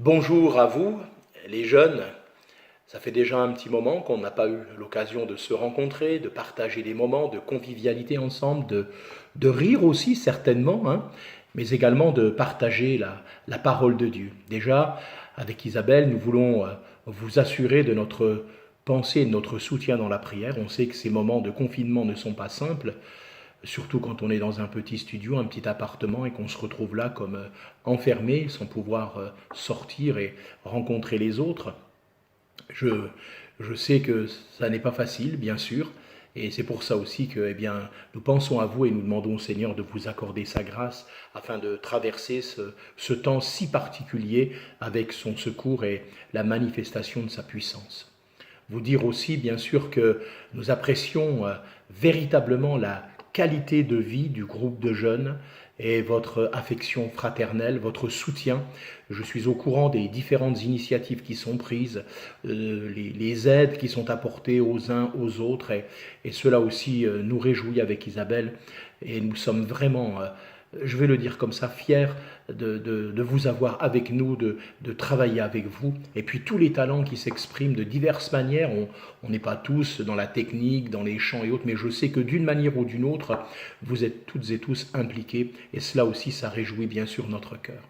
Bonjour à vous, les jeunes. Ça fait déjà un petit moment qu'on n'a pas eu l'occasion de se rencontrer, de partager des moments de convivialité ensemble, de rire aussi certainement, hein, mais également de partager la parole de Dieu. Déjà, avec Isabelle, nous voulons vous assurer de notre pensée et de notre soutien dans la prière. On sait que ces moments de confinement ne sont pas simples, surtout quand on est dans un petit studio, un petit appartement et qu'on se retrouve là comme enfermé sans pouvoir sortir et rencontrer les autres. Je, je sais que ça n'est pas facile, bien sûr, et c'est pour ça aussi que nous pensons à vous et nous demandons au Seigneur de vous accorder sa grâce afin de traverser ce temps si particulier avec son secours et la manifestation de sa puissance. Vous dire aussi, bien sûr, que nous apprécions véritablement la qualité de vie du groupe de jeunes et votre affection fraternelle, votre soutien. Je suis au courant des différentes initiatives qui sont prises, les aides qui sont apportées aux uns aux autres, et cela aussi nous réjouit avec Isabelle, et nous sommes vraiment, je vais le dire comme ça, fiers de vous avoir avec nous, de travailler avec vous, et puis tous les talents qui s'expriment de diverses manières. On n'est pas tous dans la technique, dans les chants et autres, mais je sais que d'une manière ou d'une autre, vous êtes toutes et tous impliqués, et cela aussi, ça réjouit bien sûr notre cœur.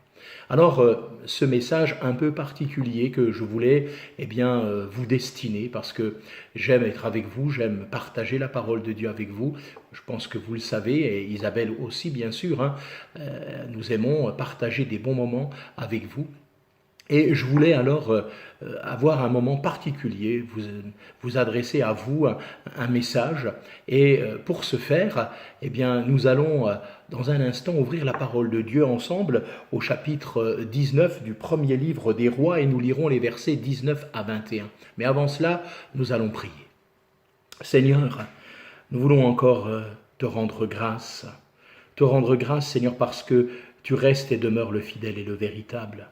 Alors, ce message un peu particulier que je voulais vous destiner, parce que j'aime être avec vous, j'aime partager la parole de Dieu avec vous. Je pense que vous le savez, et Isabelle aussi bien sûr, hein, nous aimons partager des bons moments avec vous. Et je voulais alors avoir un moment particulier, vous adresser à vous un message. Et pour ce faire, nous allons dans un instant ouvrir la parole de Dieu ensemble au chapitre 19 du premier livre des Rois, et nous lirons les versets 19 à 21. Mais avant cela, nous allons prier. Seigneur, nous voulons encore te rendre grâce. Te rendre grâce, Seigneur, parce que tu restes et demeures le fidèle et le véritable.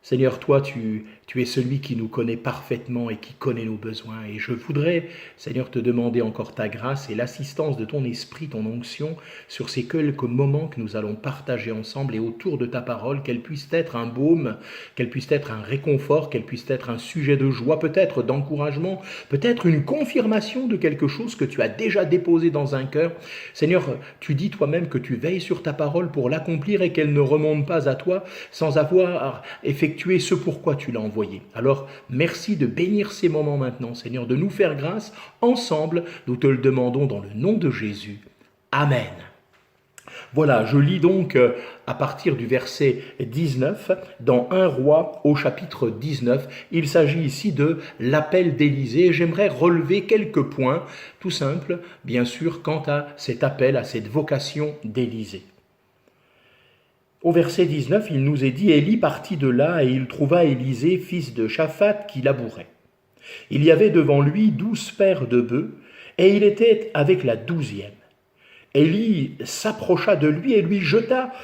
Seigneur, toi, tu es celui qui nous connaît parfaitement et qui connaît nos besoins. Et je voudrais, Seigneur, te demander encore ta grâce et l'assistance de ton esprit, ton onction, sur ces quelques moments que nous allons partager ensemble et autour de ta parole, qu'elle puisse être un baume, qu'elle puisse être un réconfort, qu'elle puisse être un sujet de joie, peut-être d'encouragement, peut-être une confirmation de quelque chose que tu as déjà déposé dans un cœur. Seigneur, tu dis toi-même que tu veilles sur ta parole pour l'accomplir et qu'elle ne remonte pas à toi sans avoir effectué ce pourquoi tu l'as envoyé. Alors, merci de bénir ces moments maintenant, Seigneur, de nous faire grâce. Ensemble, nous te le demandons dans le nom de Jésus. Amen. Voilà, je lis donc à partir du verset 19, dans 1 Roi au chapitre 19. Il s'agit ici de l'appel d'Élisée. J'aimerais relever quelques points, tout simples, bien sûr, quant à cet appel, à cette vocation d'Élisée. Au verset 19, il nous est dit « Élie partit de là, et il trouva Élisée, fils de Shaphat, qui labourait. Il y avait devant lui 12 paires de bœufs, et il était avec la 12e. Élie s'approcha de lui et lui jeta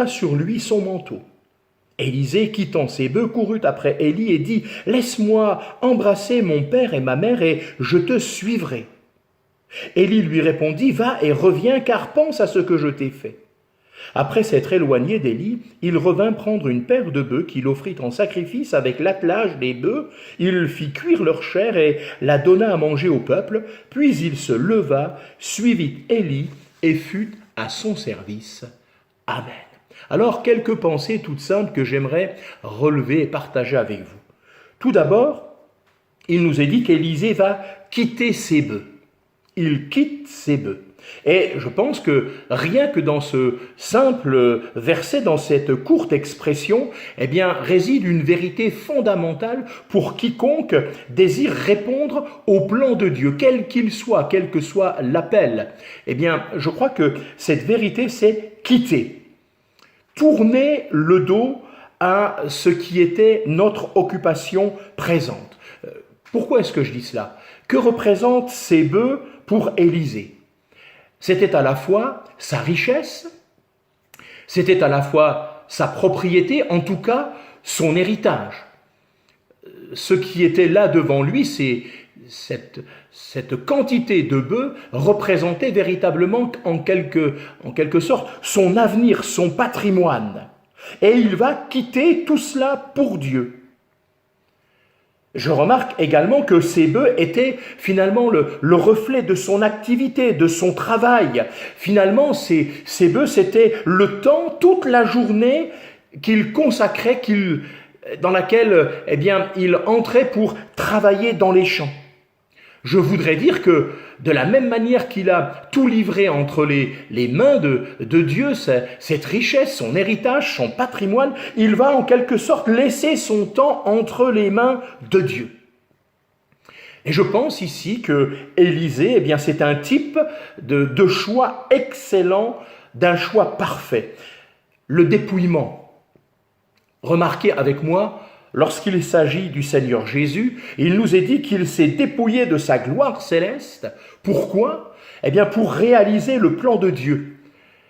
sur lui son manteau. Élisée, quittant ses bœufs, courut après Élie et dit « Laisse-moi embrasser mon père et ma mère, et je te suivrai. » Élie lui répondit « Va et reviens, car pense à ce que je t'ai fait. » Après s'être éloigné d'Élie, il revint prendre une paire de bœufs qu'il offrit en sacrifice avec l'attelage des bœufs. Il fit cuire leur chair et la donna à manger au peuple. Puis il se leva, suivit Élie et fut à son service. Amen. Alors, quelques pensées toutes simples que j'aimerais relever et partager avec vous. Tout d'abord, il nous est dit qu'Élisée va quitter ses bœufs. Il quitte ses bœufs. Et je pense que rien que dans ce simple verset, dans cette courte expression, réside une vérité fondamentale pour quiconque désire répondre au plan de Dieu, quel qu'il soit, quel que soit l'appel. Je crois que cette vérité, c'est quitter. Tourner le dos à ce qui était notre occupation présente. Pourquoi est-ce que je dis cela? Que représentent ces bœufs pour Élisée? C'était à la fois sa richesse, c'était à la fois sa propriété, en tout cas son héritage. Ce qui était là devant lui, c'est cette quantité de bœufs représentait véritablement en quelque sorte son avenir, son patrimoine. Et il va quitter tout cela pour Dieu. Je remarque également que ces bœufs étaient finalement le reflet de son activité, de son travail. Finalement, ces bœufs, c'était le temps, toute la journée qu'il consacrait, dans laquelle il entrait pour travailler dans les champs. Je voudrais dire que de la même manière qu'il a tout livré entre les mains de Dieu, cette richesse, son héritage, son patrimoine, il va en quelque sorte laisser son temps entre les mains de Dieu. Et je pense ici que Élisée, c'est un type de choix excellent, d'un choix parfait. Le dépouillement. Remarquez avec moi, lorsqu'il s'agit du Seigneur Jésus, il nous est dit qu'il s'est dépouillé de sa gloire céleste. Pourquoi ? Pour réaliser le plan de Dieu.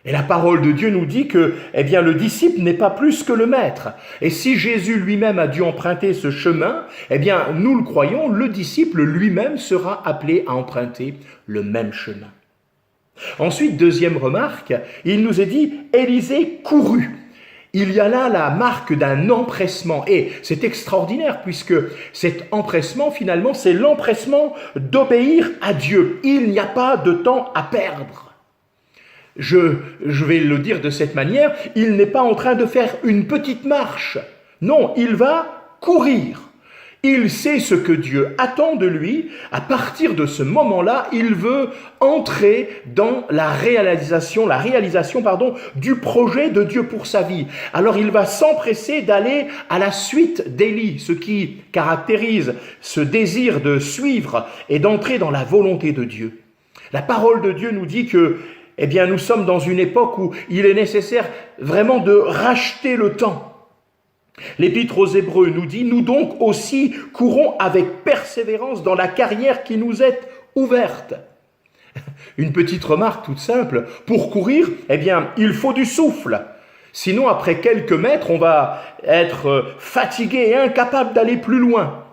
Et la parole de Dieu nous dit que le disciple n'est pas plus que le maître. Et si Jésus lui-même a dû emprunter ce chemin, nous le croyons, le disciple lui-même sera appelé à emprunter le même chemin. Ensuite, deuxième remarque, il nous est dit « Élisée courut ». Il y a là la marque d'un empressement et c'est extraordinaire puisque cet empressement finalement c'est l'empressement d'obéir à Dieu. Il n'y a pas de temps à perdre. Je vais le dire de cette manière, il n'est pas en train de faire une petite marche. Non, il va courir. Il sait ce que Dieu attend de lui. À partir de ce moment-là, il veut entrer dans la réalisation du projet de Dieu pour sa vie. Alors il va s'empresser d'aller à la suite d'Élie, ce qui caractérise ce désir de suivre et d'entrer dans la volonté de Dieu. La parole de Dieu nous dit que, nous sommes dans une époque où il est nécessaire vraiment de racheter le temps. L'Épître aux Hébreux nous dit « Nous donc aussi courons avec persévérance dans la carrière qui nous est ouverte. » Une petite remarque toute simple, pour courir, il faut du souffle. Sinon, après quelques mètres, on va être fatigué et incapable d'aller plus loin.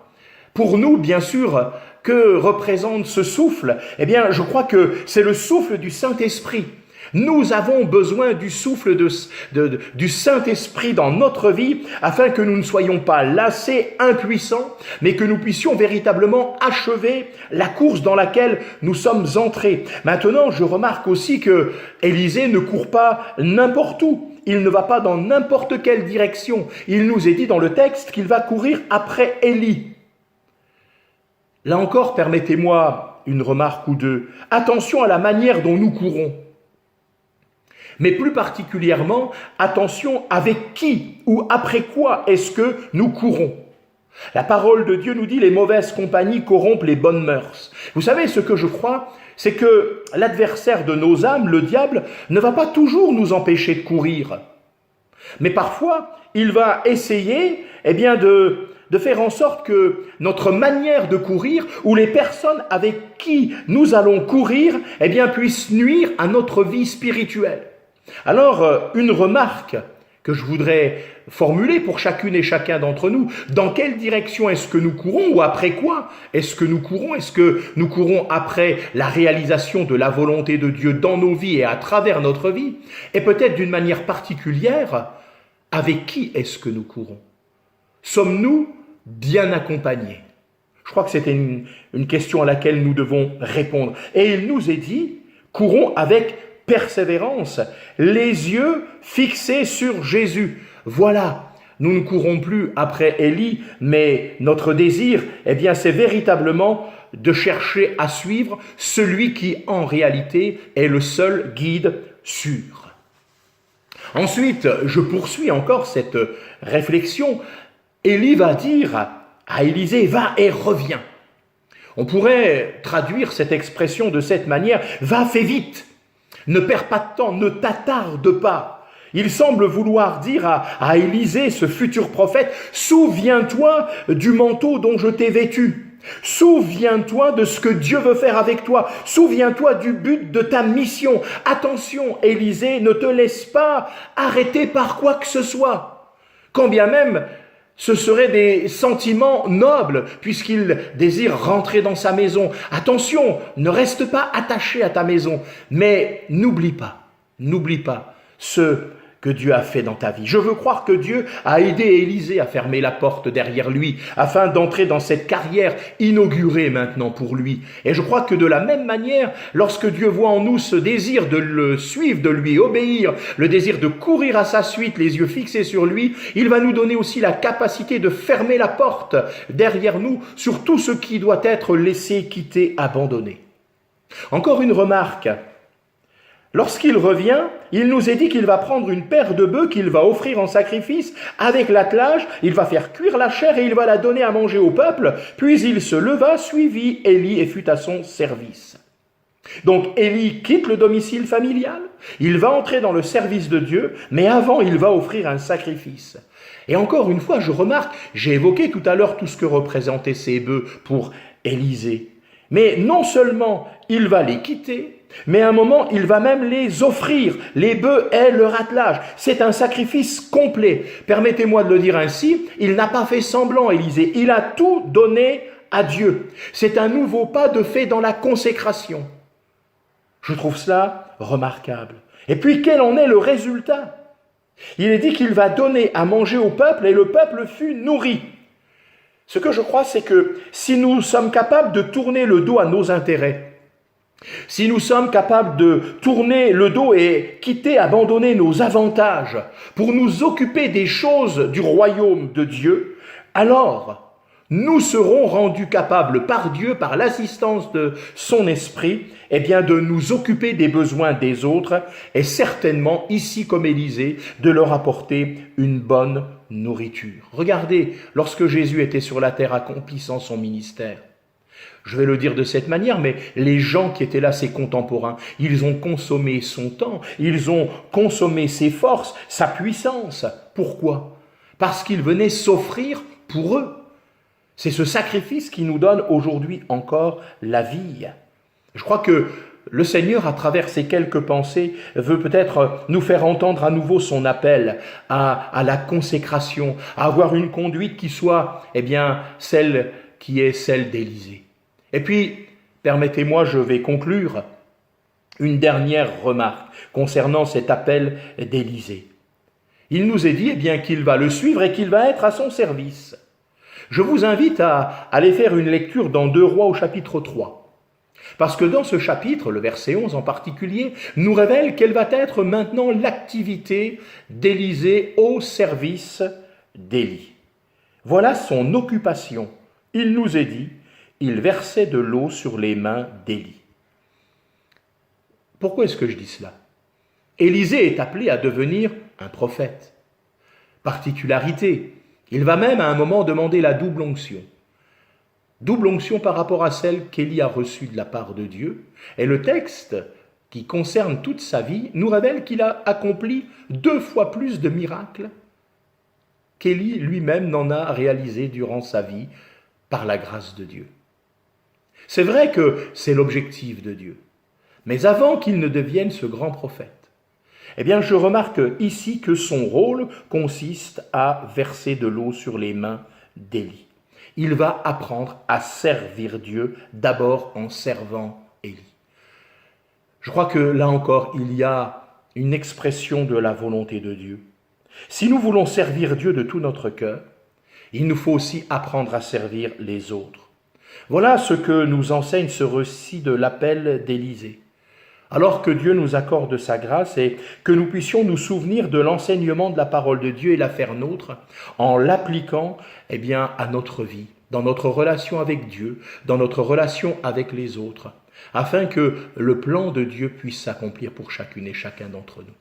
Pour nous, bien sûr, que représente ce souffle ? Je crois que c'est le souffle du Saint-Esprit. Nous avons besoin du souffle du Saint-Esprit dans notre vie afin que nous ne soyons pas lassés, impuissants, mais que nous puissions véritablement achever la course dans laquelle nous sommes entrés. Maintenant, je remarque aussi que Élisée ne court pas n'importe où. Il ne va pas dans n'importe quelle direction. Il nous est dit dans le texte qu'il va courir après Élie. Là encore, permettez-moi une remarque ou deux. Attention à la manière dont nous courons. Mais plus particulièrement, attention avec qui ou après quoi est-ce que nous courons. La parole de Dieu nous dit « Les mauvaises compagnies corrompent les bonnes mœurs ». Vous savez, ce que je crois, c'est que l'adversaire de nos âmes, le diable, ne va pas toujours nous empêcher de courir. Mais parfois, il va essayer de faire en sorte que notre manière de courir ou les personnes avec qui nous allons courir puissent nuire à notre vie spirituelle. Alors, une remarque que je voudrais formuler pour chacune et chacun d'entre nous. Dans quelle direction est-ce que nous courons ou après quoi est-ce que nous courons ? Est-ce que nous courons après la réalisation de la volonté de Dieu dans nos vies et à travers notre vie ? Et peut-être d'une manière particulière, avec qui est-ce que nous courons ? Sommes-nous bien accompagnés ? Je crois que c'était une question à laquelle nous devons répondre. Et il nous est dit, courons avec persévérance, les yeux fixés sur Jésus. Voilà, nous ne courons plus après Élie, mais notre désir, c'est véritablement de chercher à suivre celui qui, en réalité, est le seul guide sûr. Ensuite, je poursuis encore cette réflexion. Élie va dire à Élisée, va et reviens. On pourrait traduire cette expression de cette manière, va, fais vite. Ne perds pas de temps, ne t'attarde pas. Il semble vouloir dire à Élisée, ce futur prophète, souviens-toi du manteau dont je t'ai vêtu. Souviens-toi de ce que Dieu veut faire avec toi. Souviens-toi du but de ta mission. Attention, Élisée, ne te laisse pas arrêter par quoi que ce soit. Quand bien même ce seraient des sentiments nobles, puisqu'il désire rentrer dans sa maison. Attention, ne reste pas attaché à ta maison, mais n'oublie pas ce que Dieu a fait dans ta vie. Je veux croire que Dieu a aidé Élisée à fermer la porte derrière lui, afin d'entrer dans cette carrière inaugurée maintenant pour lui. Et je crois que de la même manière, lorsque Dieu voit en nous ce désir de le suivre, de lui obéir, le désir de courir à sa suite, les yeux fixés sur lui, il va nous donner aussi la capacité de fermer la porte derrière nous sur tout ce qui doit être laissé, quitté, abandonné. Encore une remarque. Lorsqu'il revient, il nous est dit qu'il va prendre une paire de bœufs qu'il va offrir en sacrifice avec l'attelage, il va faire cuire la chair et il va la donner à manger au peuple, puis il se leva, suivit Élie et fut à son service. Donc Élie quitte le domicile familial, il va entrer dans le service de Dieu, mais avant il va offrir un sacrifice. Et encore une fois, je remarque, j'ai évoqué tout à l'heure tout ce que représentaient ces bœufs pour Élisée. Mais non seulement il va les quitter, mais à un moment, il va même les offrir, les bœufs et leur attelage. C'est un sacrifice complet. Permettez-moi de le dire ainsi, il n'a pas fait semblant, Élisée. Il a tout donné à Dieu. C'est un nouveau pas de fait dans la consécration. Je trouve cela remarquable. Et puis, quel en est le résultat? Il est dit qu'il va donner à manger au peuple et le peuple fut nourri. Ce que je crois, c'est que si nous sommes capables de tourner le dos à nos intérêts, si nous sommes capables de tourner le dos et quitter, abandonner nos avantages pour nous occuper des choses du royaume de Dieu, alors nous serons rendus capables par Dieu, par l'assistance de son esprit, de nous occuper des besoins des autres et certainement, ici comme Élisée, de leur apporter une bonne nourriture. Regardez, lorsque Jésus était sur la terre accomplissant son ministère, je vais le dire de cette manière, mais les gens qui étaient là, ses contemporains, ils ont consommé son temps, ils ont consommé ses forces, sa puissance. Pourquoi? Parce qu'il venait s'offrir pour eux. C'est ce sacrifice qui nous donne aujourd'hui encore la vie. Je crois que le Seigneur, à travers ces quelques pensées, veut peut-être nous faire entendre à nouveau son appel à la consécration, à avoir une conduite qui soit, celle qui est celle d'Élisée. Et puis, permettez-moi, je vais conclure une dernière remarque concernant cet appel d'Élisée. Il nous est dit qu'il va le suivre et qu'il va être à son service. Je vous invite à aller faire une lecture dans 2 Rois au chapitre 3. Parce que dans ce chapitre, le verset 11 en particulier, nous révèle quelle va être maintenant l'activité d'Élisée au service d'Élie. Voilà son occupation. Il nous est dit, il versait de l'eau sur les mains d'Élie. Pourquoi est-ce que je dis cela? Élisée est appelé à devenir un prophète. Particularité, il va même à un moment demander la double onction. Double onction par rapport à celle qu'Élie a reçue de la part de Dieu. Et le texte qui concerne toute sa vie nous révèle qu'il a accompli 2 fois plus de miracles qu'Élie lui-même n'en a réalisé durant sa vie par la grâce de Dieu. C'est vrai que c'est l'objectif de Dieu. Mais avant qu'il ne devienne ce grand prophète, je remarque ici que son rôle consiste à verser de l'eau sur les mains d'Élie. Il va apprendre à servir Dieu d'abord en servant Élie. Je crois que là encore, il y a une expression de la volonté de Dieu. Si nous voulons servir Dieu de tout notre cœur, il nous faut aussi apprendre à servir les autres. Voilà ce que nous enseigne ce récit de l'appel d'Élisée. Alors que Dieu nous accorde sa grâce et que nous puissions nous souvenir de l'enseignement de la parole de Dieu et la faire nôtre en l'appliquant à notre vie, dans notre relation avec Dieu, dans notre relation avec les autres, afin que le plan de Dieu puisse s'accomplir pour chacune et chacun d'entre nous.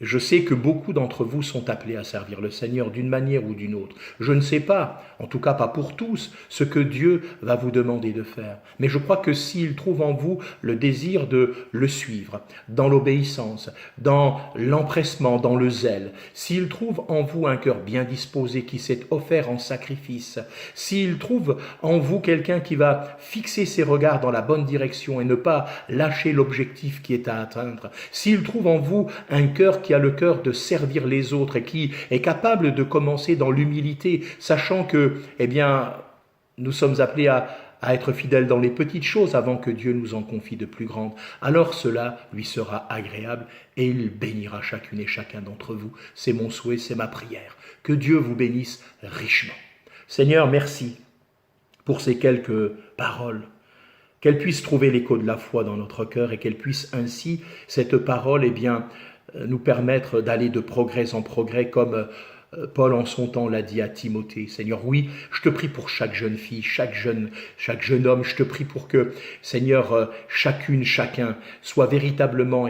Je sais que beaucoup d'entre vous sont appelés à servir le Seigneur d'une manière ou d'une autre. Je ne sais pas, en tout cas pas pour tous, ce que Dieu va vous demander de faire. Mais je crois que s'il trouve en vous le désir de le suivre, dans l'obéissance, dans l'empressement, dans le zèle, s'il trouve en vous un cœur bien disposé qui s'est offert en sacrifice, s'il trouve en vous quelqu'un qui va fixer ses regards dans la bonne direction et ne pas lâcher l'objectif qui est à atteindre, s'il trouve en vous un cœur qui a le cœur de servir les autres et qui est capable de commencer dans l'humilité, sachant que, nous sommes appelés à être fidèle dans les petites choses avant que Dieu nous en confie de plus grandes. Alors cela lui sera agréable et il bénira chacune et chacun d'entre vous. C'est mon souhait, c'est ma prière. Que Dieu vous bénisse richement. Seigneur, merci pour ces quelques paroles. Qu'elles puissent trouver l'écho de la foi dans notre cœur et qu'elles puissent ainsi, cette parole, nous permettre d'aller de progrès en progrès comme Paul en son temps l'a dit à Timothée. Seigneur, oui, je te prie pour chaque jeune fille, chaque jeune homme. Je te prie pour que, Seigneur, chacune, chacun soit véritablement,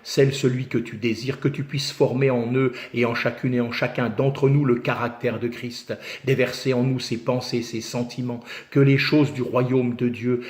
celui que tu désires, que tu puisses former en eux et en chacune et en chacun d'entre nous le caractère de Christ, déverser en nous ses pensées, ses sentiments, que les choses du royaume de Dieu,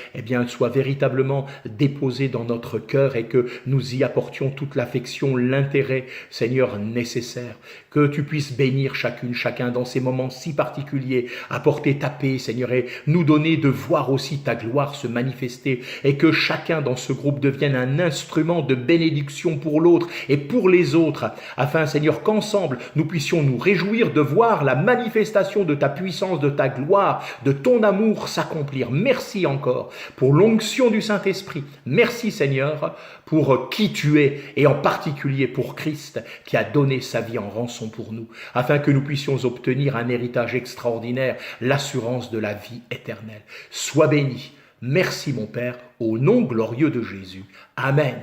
soient véritablement déposées dans notre cœur et que nous y apportions toute l'affection, l'intérêt, Seigneur, nécessaire. Que tu puisses bénir chacune, chacun dans ces moments si particuliers, apporter ta paix, Seigneur, et nous donner de voir aussi ta gloire se manifester et que chacun dans ce groupe devienne un instrument de bénédiction pour l'autre et pour les autres, afin, Seigneur, qu'ensemble nous puissions nous réjouir de voir la manifestation de ta puissance, de ta gloire, de ton amour s'accomplir. Merci encore pour l'onction du Saint-Esprit. Merci, Seigneur, pour qui tu es et en particulier pour Christ qui a donné sa vie en rançon pour nous, afin que nous puissions obtenir un héritage extraordinaire, l'assurance de la vie éternelle. Sois béni. Merci mon Père, au nom glorieux de Jésus. Amen.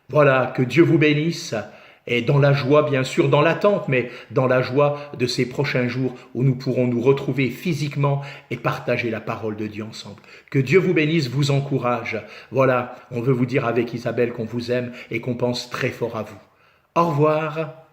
Voilà, que Dieu vous bénisse, et dans la joie, bien sûr, dans l'attente, mais dans la joie de ces prochains jours où nous pourrons nous retrouver physiquement et partager la parole de Dieu ensemble. Que Dieu vous bénisse, vous encourage. Voilà, on veut vous dire avec Isabelle qu'on vous aime et qu'on pense très fort à vous. Au revoir.